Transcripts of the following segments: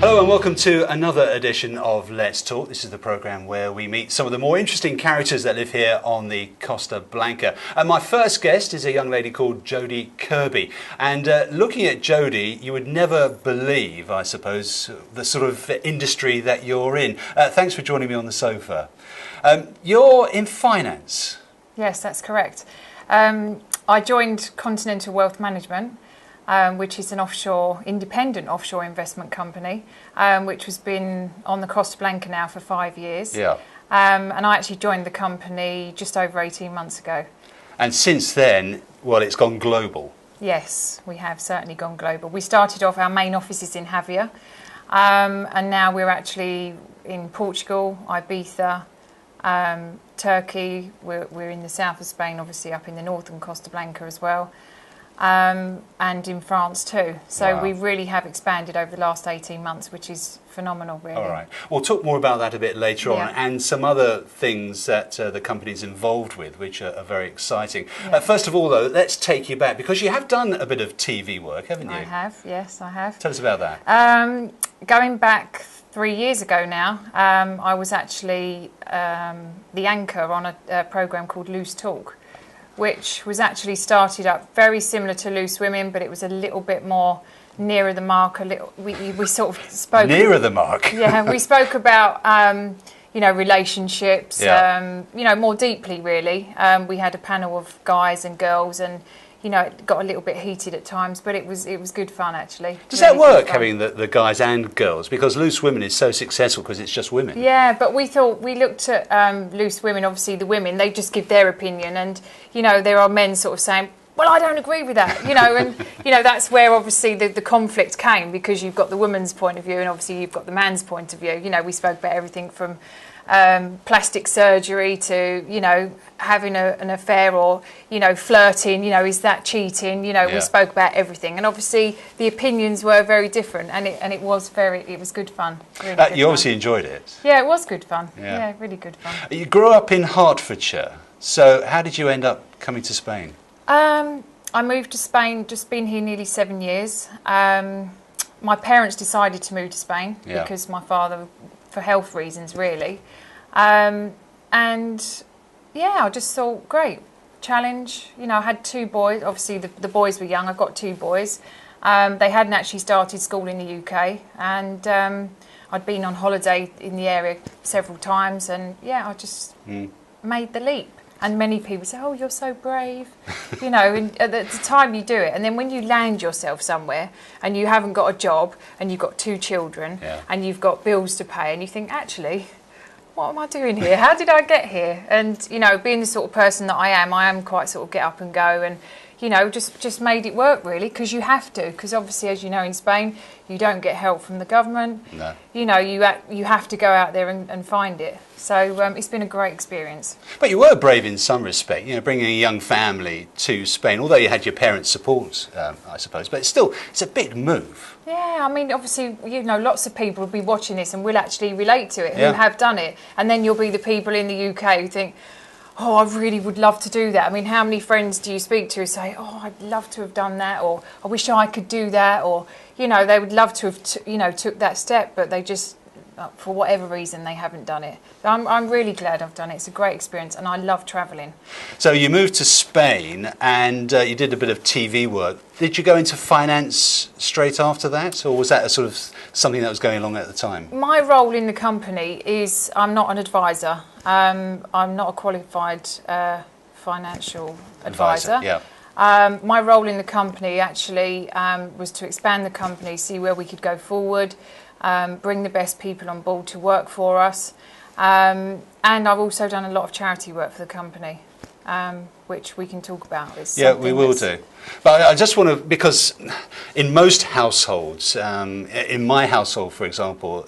Hello and welcome to another edition of Let's Talk. This is the programme where we meet some of the more interesting characters that live here on the Costa Blanca. And my first guest is a young lady called Jody Kirby. And looking at Jody, you would never believe, I suppose, the sort of industry that you're in. Thanks for joining me on the sofa. You're in finance. Yes, that's correct. I joined Continental Wealth Management, which is an independent offshore investment company, which has been on the Costa Blanca now for 5 years. Yeah. And I actually joined the company just over 18 months ago. And since then, well, it's gone global. Yes, we have certainly gone global. We started off, our main office is in Javier, and now we're actually in Portugal, Ibiza, Turkey. We're in the south of Spain, obviously up in the northern Costa Blanca as well. And in France too. So Wow. we really have expanded over the last 18 months, which is phenomenal, really. All right. We'll talk more about that a bit later on, and some other things that the company's involved with, which are very exciting. Yeah. First of all, though, let's take you back, because you have done a bit of TV work, haven't you? I have, yes, I have. Tell us about that. Going back 3 years ago now, I was actually the anchor on a programme called Loose Talk, which was actually started up very similar to Loose Women, but it was a little bit more nearer the mark. We sort of spoke Nearer the mark. Yeah, we spoke about relationships, Yeah. more deeply really. We had a panel of guys and girls, and it got a little bit heated at times, but it was good fun actually. Does Really that work, good fun. having the guys and girls? Because Loose Women is so successful because it's just women. Yeah, but we looked at Loose Women, obviously the women, they just give their opinion, and there are men sort of saying, well, I don't agree with that, and that's where obviously the conflict came, because you've got the woman's point of view and obviously you've got the man's point of view. We spoke about everything from plastic surgery to having an affair, or flirting, is that cheating? Yeah. We spoke about everything, and obviously the opinions were very different, and it was good fun. Really good You fun. obviously enjoyed it. Yeah, it was good fun. Yeah. Yeah, really good fun. You grew up in Hertfordshire, so how did you end up coming to Spain? I moved to Spain, just been here nearly 7 years. My parents decided to move to Spain because my father, for health reasons really. And yeah, I just thought, great, challenge. I had 2 boys, obviously the boys were young, I've got 2 boys. They hadn't actually started school in the UK, and I'd been on holiday in the area several times, and yeah, I just made the leap. And many people say, oh, you're so brave, and at the time you do it. And then when you land yourself somewhere and you haven't got a job and you've got 2 children and you've got bills to pay, and you think, actually, what am I doing here? How did I get here? And, being the sort of person that I am quite sort of get up and go, and, just made it work really, because you have to. Because obviously, as you know, in Spain, you don't get help from the government. No. You have to go out there and find it. So it's been a great experience. But you were brave in some respect, bringing a young family to Spain, although you had your parents' support, I suppose. But it's a big move. Yeah, I mean, obviously, lots of people will be watching this and will actually relate to it, who have done it. And then you'll be the people in the UK who think, oh, I really would love to do that. I mean, how many friends do you speak to who say, oh, I'd love to have done that, or I wish I could do that, or, they would love to have, took that step, but they just, for whatever reason, they haven't done it. I'm really glad I've done it. It's a great experience, and I love travelling. So you moved to Spain, and you did a bit of TV work. Did you go into finance straight after that, or was that a sort of something that was going along at the time? My role in the company is, I'm not an advisor. I'm not a qualified financial advisor. Yeah. My role in the company actually was to expand the company, see where we could go forward, bring the best people on board to work for us. And I've also done a lot of charity work for the company, which we can talk about. Yeah, we will do. But I just want to, because in most households, in my household, for example,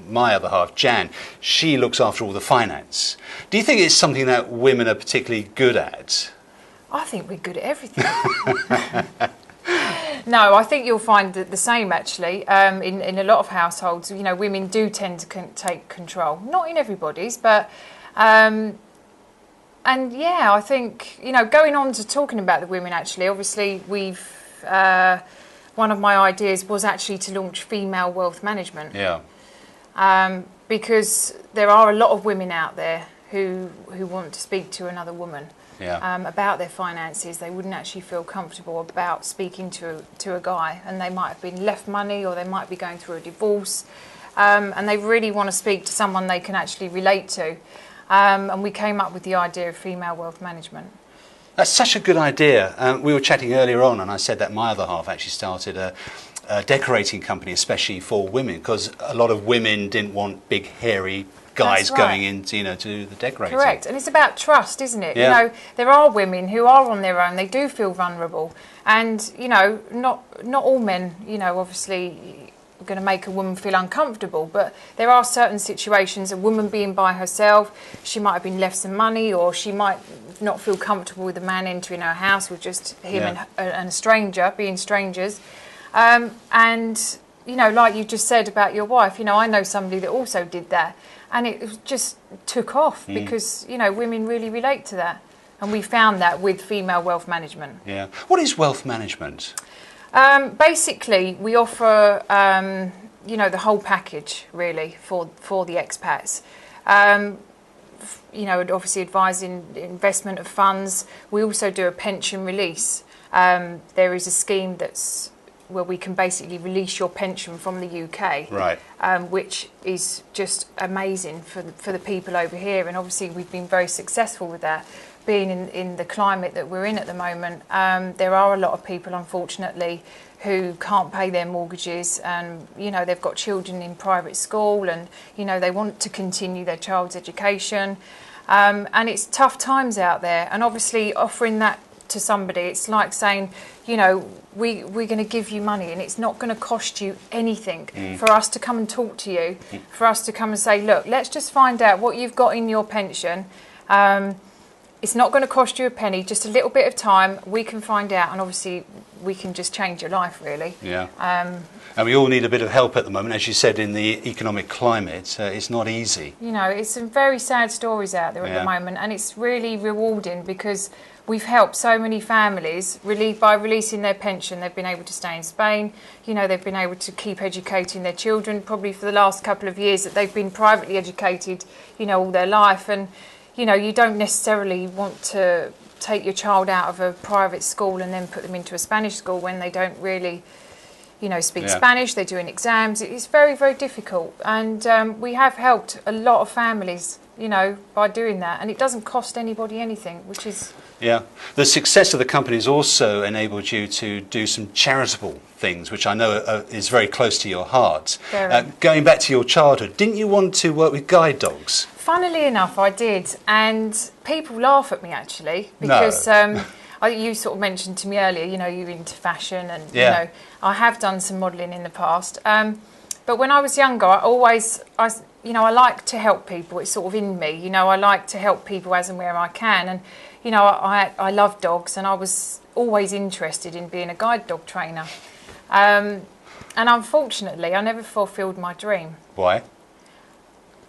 my other half, Jan, she looks after all the finance. Do you think it's something that women are particularly good at? I think we're good at everything. No, I think you'll find the same actually. In a lot of households, women do tend to take control. Not in everybody's, but and yeah, I think going on to talking about the women. Actually, obviously we've one of my ideas was actually to launch female wealth management. Yeah. Because there are a lot of women out there who want to speak to another woman about their finances. They wouldn't actually feel comfortable about speaking to a guy, and they might have been left money, or they might be going through a divorce, and they really want to speak to someone they can actually relate to. And we came up with the idea of female wealth management. That's such a good idea. We were chatting earlier on, and I said that my other half actually started a decorating company, especially for women, because a lot of women didn't want big, hairy guys going into, to do the decorating. Correct, and it's about trust, isn't it? Yeah. There are women who are on their own. They do feel vulnerable, and not all men, obviously, are going to make a woman feel uncomfortable. But there are certain situations, a woman being by herself, she might have been left some money, or she might not feel comfortable with a man entering her house with just him and a stranger, being strangers. And like you just said about your wife, I know somebody that also did that, and it just took off because women really relate to that, and we found that with female wealth management. Yeah. What is wealth management? Basically, we offer the whole package really for the expats. Obviously advising investment of funds. We also do a pension release. There is a scheme where we can basically release your pension from the UK, right? Which is just amazing for the people over here, and obviously we've been very successful with that. Being in the climate that we're in at the moment, there are a lot of people, unfortunately, who can't pay their mortgages, and they've got children in private school, and they want to continue their child's education, and it's tough times out there. And obviously, offering that to somebody, it's like saying, we're going to give you money, and it's not going to cost you anything for us to come and talk to you, for us to come and say, look, let's just find out what you've got in your pension. It's not going to cost you a penny, just a little bit of time. We can find out, and obviously we can just change your life, really. Yeah. And we all need a bit of help at the moment. As you said, in the economic climate, it's not easy. It's some very sad stories out there at the moment, and it's really rewarding because we've helped so many families by releasing their pension. They've been able to stay in Spain. They've been able to keep educating their children, probably for the last couple of years that they've been privately educated, all their life. And you don't necessarily want to take your child out of a private school and then put them into a Spanish school when they don't really, speak Spanish. They're doing exams. It's very, very difficult. And we have helped a lot of families, by doing that. And it doesn't cost anybody anything, which is... Yeah. The success of the company has also enabled you to do some charitable things, which I know is very close to your heart. Going back to your childhood, didn't you want to work with guide dogs? Funnily enough, I did, and people laugh at me actually because you sort of mentioned to me earlier, you're into fashion, and I have done some modelling in the past. But when I was younger, I like to help people. It's sort of in me, I like to help people as and where I can, and I love dogs, and I was always interested in being a guide dog trainer. And unfortunately, I never fulfilled my dream. Why?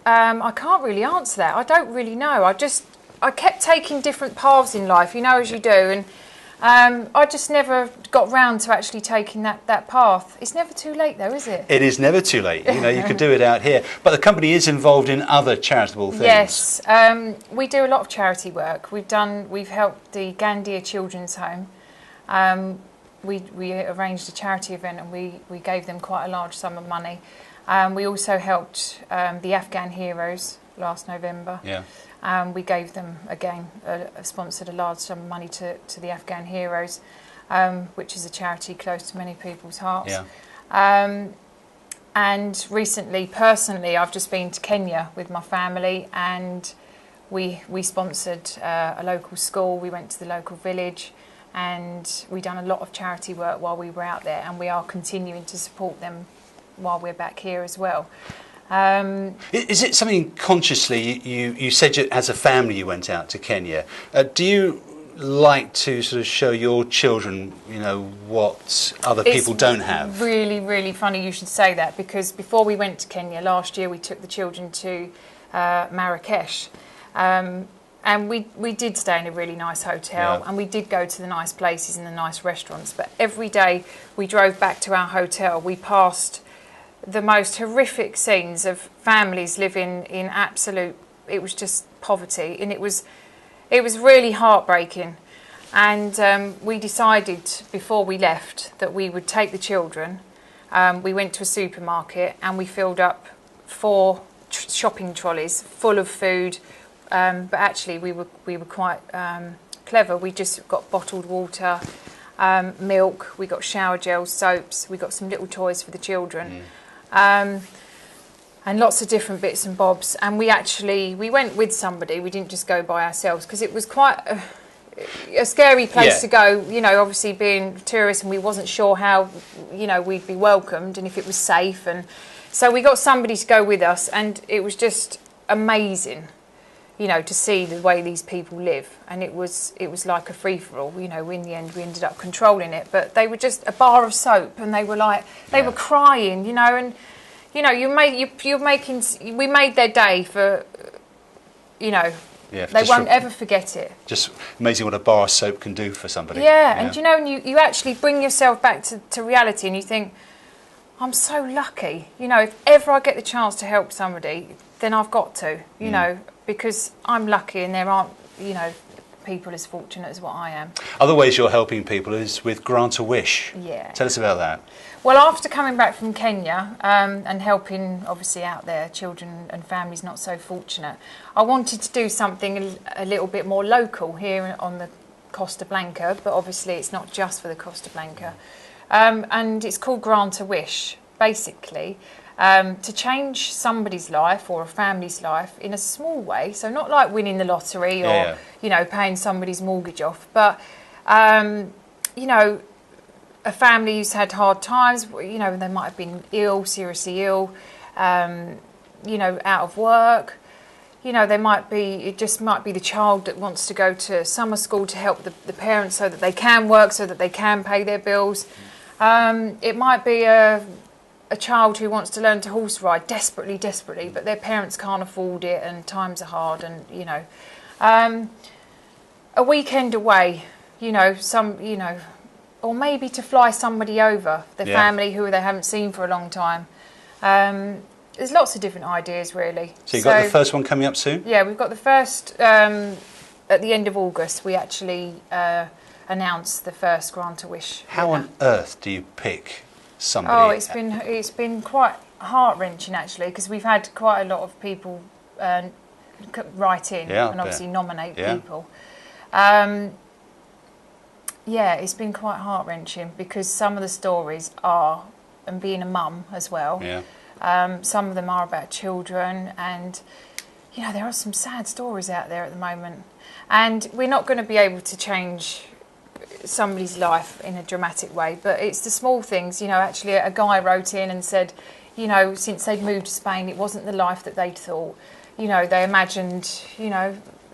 I can't really answer that. I don't really know. I kept taking different paths in life, as you do, and I just never got round to actually taking that path. It's never too late, though, is it? It is never too late. You can do it out here. But the company is involved in other charitable things. Yes, we do a lot of charity work. We've helped the Gandia Children's Home. We arranged a charity event, and we gave them quite a large sum of money. We also helped the Afghan Heroes last November. Yeah. We gave them, again, sponsored a large sum of money to the Afghan Heroes, which is a charity close to many people's hearts. Yeah. And recently, personally, I've just been to Kenya with my family, and we sponsored a local school. We went to the local village, and we done a lot of charity work while we were out there, and we are continuing to support them while we're back here as well. Is it something consciously, you said as a family you went out to Kenya, do you like to sort of show your children, what other people don't have? It's really, really funny you should say that, because before we went to Kenya last year, we took the children to Marrakesh, And we did stay in a really nice hotel, and we did go to the nice places and the nice restaurants. But every day we drove back to our hotel, we passed the most horrific scenes of families living in absolute, it was just poverty. And it was really heartbreaking. And we decided before we left that we would take the children. We went to a supermarket and we filled up 4 shopping trolleys full of food. But actually, we were quite clever. We just got bottled water, milk. We got shower gels, soaps. We got some little toys for the children, and lots of different bits and bobs. And we went with somebody. We didn't just go by ourselves because it was quite a scary place to go. You know, obviously being tourists, and we wasn't sure how we'd be welcomed and if it was safe. And so we got somebody to go with us, and it was just amazing. To see the way these people live, and it was like a free-for-all. In the end we ended up controlling it, but they were just a bar of soap, and they were like, they were crying, and we made their day for, they won't ever forget it. Just amazing what a bar of soap can do for somebody. And and you actually bring yourself back to reality, and you think, I'm so lucky, if ever I get the chance to help somebody, then I've got to, because I'm lucky and there aren't, people as fortunate as what I am. Other ways you're helping people is with Grant a Wish. Yeah. Tell us about that. Well, after coming back from Kenya and helping, obviously, out there, children and families not so fortunate, I wanted to do something a little bit more local here on the Costa Blanca, but obviously it's not just for the Costa Blanca. And it's called Grant a Wish, basically. To change somebody's life or a family's life in a small way, so not like winning the lottery or paying somebody's mortgage off, but a family who's had hard times, they might have been ill, seriously ill, out of work, it just might be the child that wants to go to summer school to help the parents so that they can work, so that they can pay their bills. It might be a child who wants to learn to horse ride desperately, but their parents can't afford it and times are hard, and a weekend away, or maybe to fly somebody over, their family who they haven't seen for a long time. There's lots of different ideas, really. So you've got the first one coming up soon? Yeah, we've got the first at the end of August. We actually announced the first Grant a Wish. How on earth do you pick somebody? Oh, it's been quite heart-wrenching, actually, because we've had quite a lot of people write in and obviously nominate people. It's been quite heart-wrenching because some of the stories are, and being a mum as well, some of them are about children, and there are some sad stories out there at the moment, and we're not going to be able to change somebody's life in a dramatic way, but it's the small things. Actually a guy wrote in and said, since they'd moved to Spain, it wasn't the life that they'd thought. They imagined,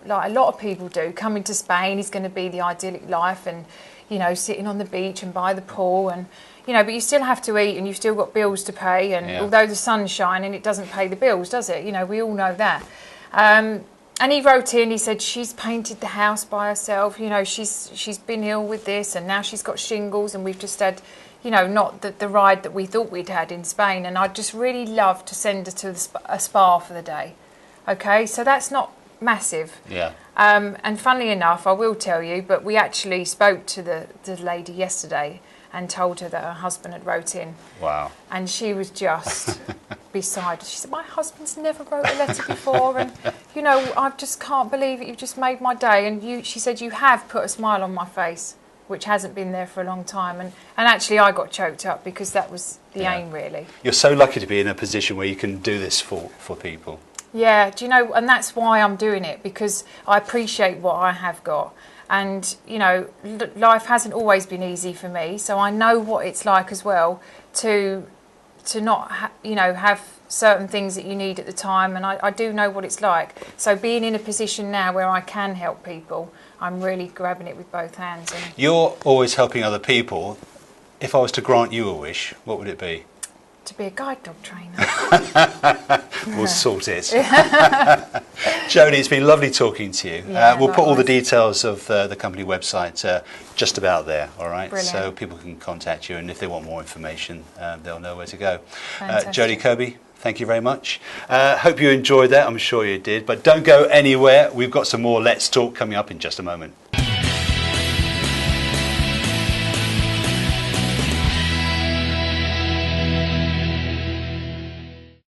like a lot of people do, coming to Spain is going to be the idyllic life, and sitting on the beach and by the pool, and but you still have to eat, and you've still got bills to pay, and although the sun's shining, it doesn't pay the bills, does it? We all know that. And he wrote in, he said she's painted the house by herself, she's been ill with this, and now she's got shingles, and we've just had, not the ride that we thought we'd had in Spain, and I'd just really love to send her to a spa for the day. Okay, so that's not massive. And funnily enough, I will tell you, but we actually spoke to the lady yesterday and told her that her husband had wrote in. Wow. And she was just beside her. She said, my husband's never wrote a letter before, and, I just can't believe it. You've just made my day. And she said, you have put a smile on my face, which hasn't been there for a long time. And actually, I got choked up because that was the aim, really. You're so lucky to be in a position where you can do this for people. Yeah, and that's why I'm doing it, because I appreciate what I have got. And, life hasn't always been easy for me, so I know what it's like as well to not, have certain things that you need at the time, and I do know what it's like. So being in a position now where I can help people, I'm really grabbing it with both hands. And you're always helping other people. If I was to grant you a wish, what would it be? To be a guide dog trainer. We'll sort it. Jody, it's been lovely talking to you. Yeah, we'll put all the likewise. details of the company website just about there, all right? Brilliant. So people can contact you, and if they want more information, they'll know where to go. Fantastic. Jody, Kirby, thank you very much. Hope you enjoyed that. I'm sure you did. But don't go anywhere. We've got some more Let's Talk coming up in just a moment.